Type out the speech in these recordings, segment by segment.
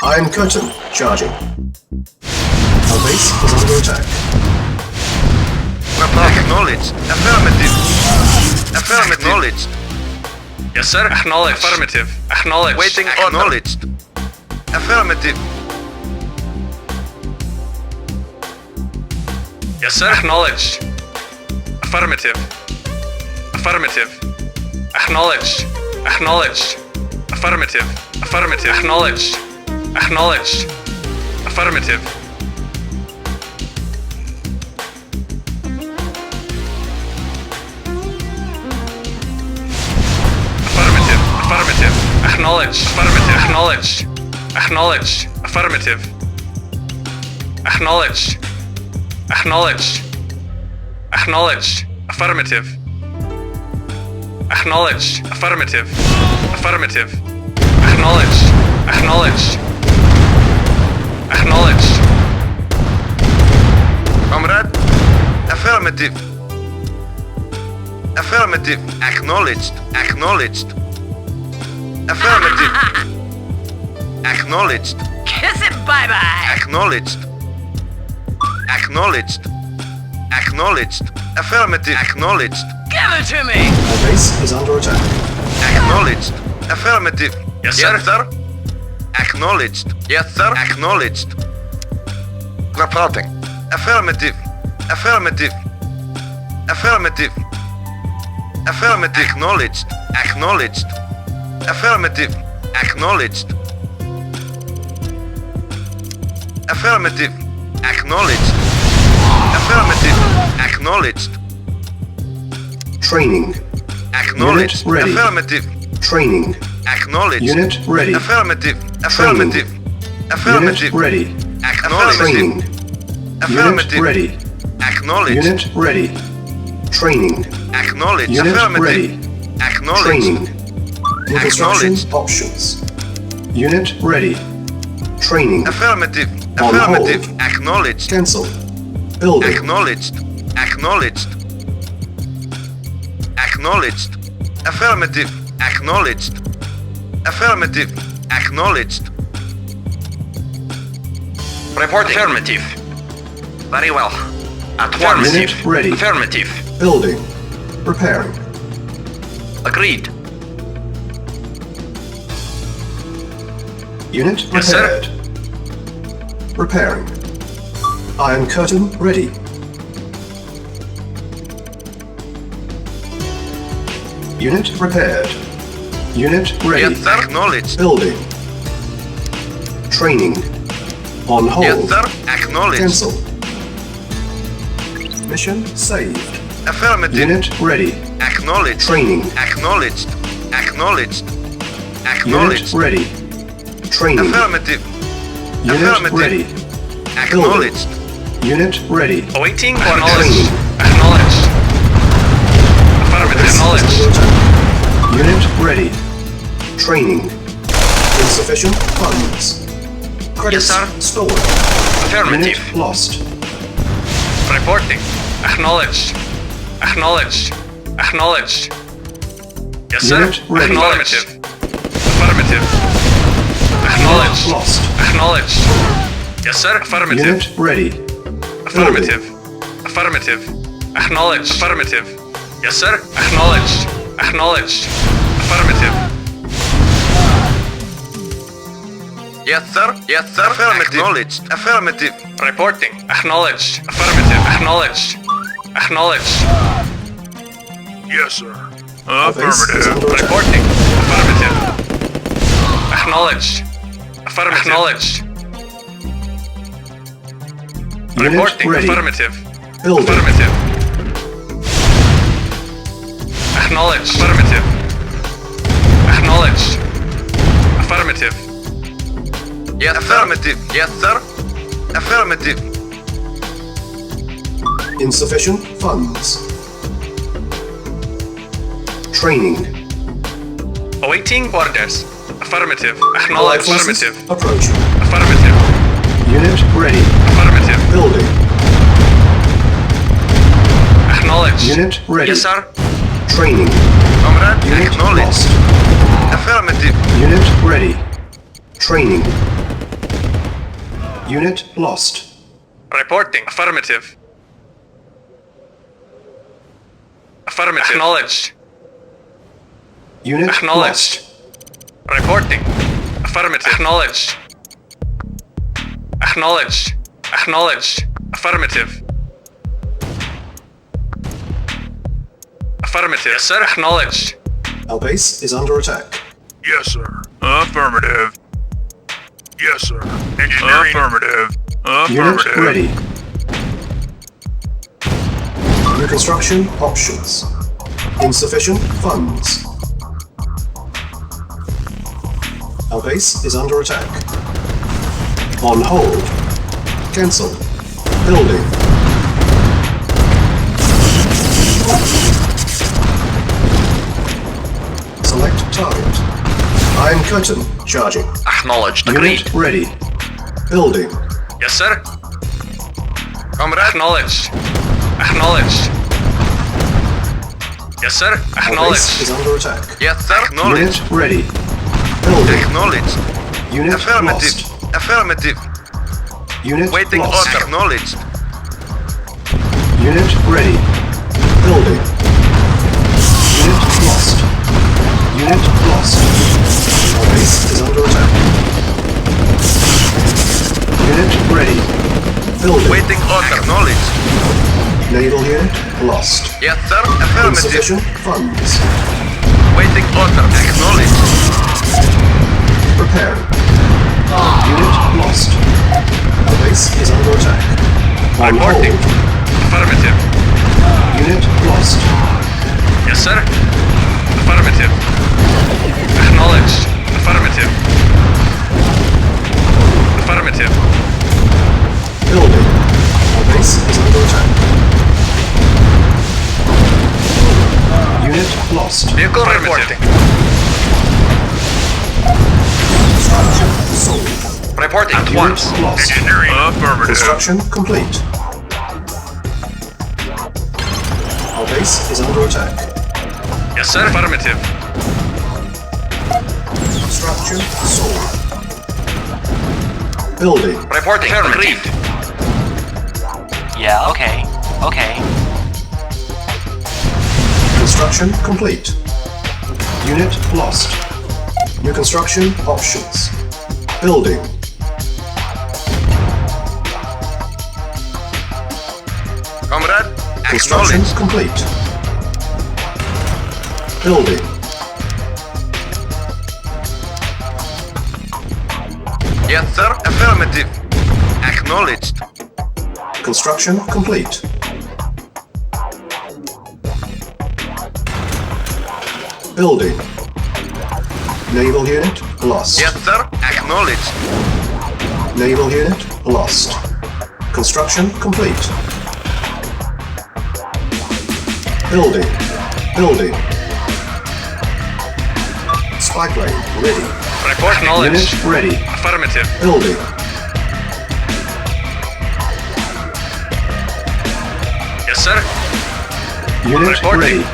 Iron Curtain charging. Our base is under attack. Acknowledged. Affirmative. Affirmative. Acknowledged. Yes, sir. Acknowledged. Affirmative. Acknowledged. Waiting order. Acknowledged. Affirmative. Yes, sir. Acknowledged. Affirmative. Affirmative. Acknowledged. Acknowledged. Affirmative. Affirmative. Acknowledged. Acknowledged. Affirmative. Affirmative. Affirmative. Acknowledged. Affirmative. Acknowledged. Acknowledged. Affirmative. Acknowledged. Acknowledged. Acknowledged. Affirmative. Acknowledged. Affirmative. Affirmative. Acknowledged. Acknowledged. Acknowledged. Comrade. Affirmative. Affirmative. Acknowledged. Acknowledged. Affirmative. Acknowledged. Kiss it bye-bye. Acknowledged. Acknowledged. Acknowledged. Affirmative. Acknowledged. Give it to me. Our base is under attack. Acknowledged. Affirmative. Yes, sir. Yes, sir. Acknowledged. Yes, sir. Acknowledged. Reporting. Affirmative. Affirmative. Affirmative. Affirmative. Acknowledged. Acknowledged. Affirmative. Acknowledged. Affirmative. Acknowledged. Affirmative. Acknowledged. Training. Acknowledged. Unit ready. Affirmative. Training. Acknowledged. Unit ready. Affirmative. Affirmative. Affirmative. Unit ready. Acknowledged. Training. Affirmative. Unit ready. Acknowledged. Unit ready. Training. Acknowledged. Unit Affirmative. ready. Acknowledged. Training. New construction Acknowledged. options. Unit ready. Training. Affirmative. On Affirmative. hold. Acknowledged. Cancel. Building. Acknowledged. Acknowledged. Acknowledged. Affirmative. Acknowledged. Affirmative. Acknowledged. Report affirmative. Very well. Affirmative. Unit ready. Affirmative. Building. Repairing. Agreed. Unit Yes, sir. repaired. Repairing. Iron curtain ready. Unit repaired. Unit ready. Yes, sir. Acknowledged. Building. Training. On hold. Yes, sir. Acknowledged. Cancel. Mission saved. Affirmative. Unit ready. Acknowledged. Training. Acknowledged. Acknowledged. Unit Acknowledged. ready. Training. Affirmative. Unit affirmative. ready. Acknowledged. Unit ready. Awaiting Training. orders. Acknowledged. Affirmative. Acknowledged. Unit ready. Training. Insufficient funds. Credits sir. stored. Affirmative. Unit lost. Reporting. Acknowledged. Acknowledged. Acknowledged. Yes, sir. Unit ready. Affirmative. Affirmative. Acknowledged. Unit lost. Acknowledged. Yes, sir. Affirmative. Unit ready. Affirmative. Affirmative. Acknowledged. Affirmative. Yes, sir. Acknowledged. Acknowledged. Affirmative. Yes, sir. Yes, sir. Affirmative. Acknowledged. Affirmative. Reporting. Acknowledged. Affirmative. Acknowledged. Acknowledged. Yes, sir. Our base is Affirmative. under attack. Reporting. Affirmative. Acknowledged. Affirmative. Acknowledged. Unit Reporting. ready. Affirmative. Building. Affirmative. Acknowledged. Affirmative. Acknowledged. Affirmative. Yes, affirmative. Yes, sir. Affirmative. Insufficient funds. Training. Awaiting orders. Affirmative. Allied Acknowledged. forces Affirmative. approaching. Affirmative. Unit ready. Affirmative. Building. Acknowledged. Unit ready. Yes, sir. Training. Comrade, Unit acknowledged. lost. Affirmative. Unit ready. Training. Unit lost. Reporting. Affirmative. Affirmative. Acknowledged. Unit Acknowledged. lost. Reporting. Affirmative. Acknowledged. Acknowledged. Acknowledged. Affirmative. Affirmative. Yes, sir. Acknowledged. Our base is under attack. Yes, sir. Affirmative. Yes, sir. Engineering. Affirmative. Unit Affirmative. ready. New construction options. Insufficient funds. Our base is under attack. On hold. Cancel. Building. Select target. Iron curtain charging. Acknowledged. Unit ready. Building. Yes, sir. Comrade. Acknowledged. Acknowledged. Yes, sir. Our base Acknowledged. is under attack. Yes, sir. Acknowledged. Unit ready. Building. Acknowledged. Unit Affirmative. lost. Affirmative. Unit Waiting lost. order. Acknowledged. Unit ready. Building. Unit lost. Unit lost. Our base is under attack. Unit ready. Building. Waiting order. Acknowledged. Naval unit lost. Yes, sir. Affirmative. Insufficient funds. Waiting order. Acknowledged. Preparing. Unit lost. Our base is under attack. On Reporting. hold. Affirmative. Unit lost. Yes, sir. Affirmative. Acknowledged. Affirmative. Affirmative. Building. Our base is under attack. Unit lost. Vehicle reporting. Sold. Reporting at Unit once. lost. Engineering. Affirmative. Construction complete. Our base is under attack. Yes, sir. Affirmative. Structure sold. Building. Reporting. Agreed. Yeah, okay. Okay. Construction complete. Unit lost. New construction options. Building. Comrade. Construction Acknowledged. complete. Building. Yes, sir. Affirmative. Acknowledged. Construction complete. Building. Naval unit lost. Yes, sir. Acknowledged. Naval unit lost. Construction complete. Building. Building. Spy plane ready. Report acknowledged. Unit ready. Affirmative. Building. Yes, sir. Unit Reporting. ready.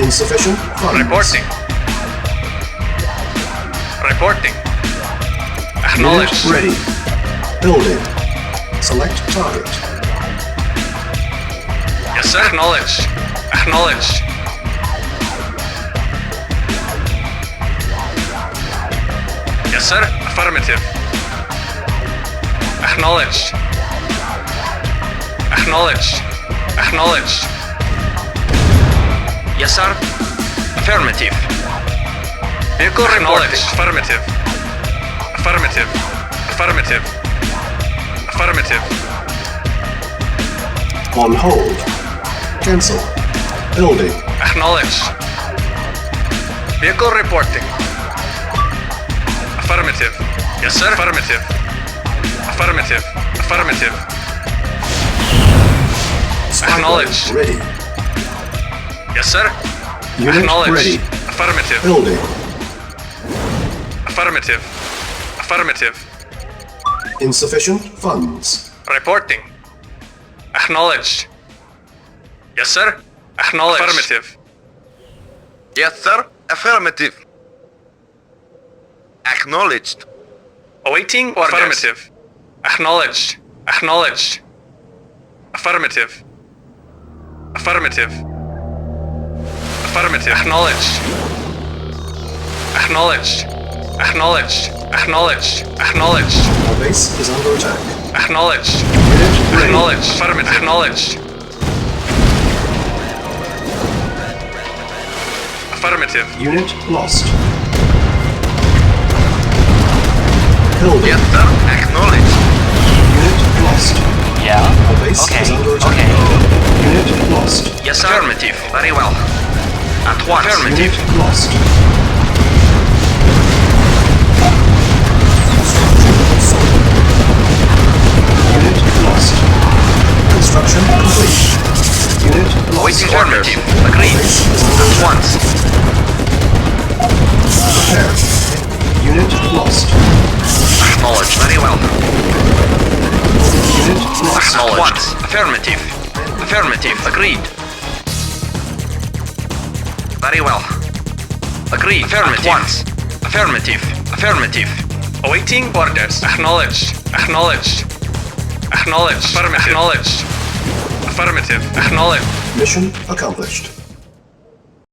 Insufficient funds. Reporting. Reporting. Unit Acknowledged. ready. Building. Select target. Yes, sir. Acknowledged. Acknowledged. Yes, sir. Affirmative. Acknowledged. Acknowledged. Acknowledged. Yes, sir. Affirmative. Vehicle acknowledged. Affirmative. Affirmative. Affirmative. Affirmative. On hold. Cancel. Building. Acknowledged. Vehicle reporting. Affirmative. Yes, sir. Affirmative. Affirmative. Affirmative. Spy plane Acknowledged. ready. Yes, sir. Unit Acknowledged. ready. Affirmative. Building. Affirmative. Affirmative. Insufficient funds. Reporting. Acknowledged. Yes, sir. Acknowledged. Affirmative. Yes, sir. Affirmative. Acknowledged. Awaiting orders. Affirmative. Acknowledged. Acknowledged. Affirmative. Affirmative. Affirmative. Acknowledged. Acknowledged. Acknowledged. Acknowledged. Acknowledged. Our base is under attack. Acknowledged. Unit ready. Acknowledged. Affirmative. Acknowledged. Affirmative. Unit lost. Killed. Yes, sir. Acknowledged. Unit lost. Yeah? Our base Okay, is under attack. okay. Unit lost. Yes, sir. Affirmative. Very well. At once. Unit lost. Unit lost. Construction complete. Unit lost. Waiting orders. Agreed. Base is under At attack. once. Prepare. Unit lost. Acknowledged. Very well. Unit lost. At once. Affirmative. Affirmative. Agreed. Very well. Agreed. Affirmative. At once. Affirmative. Affirmative. Awaiting orders. Acknowledged. Acknowledged. Acknowledged. Affirmative. Acknowledged. Affirmative. Acknowledged. Mission accomplished.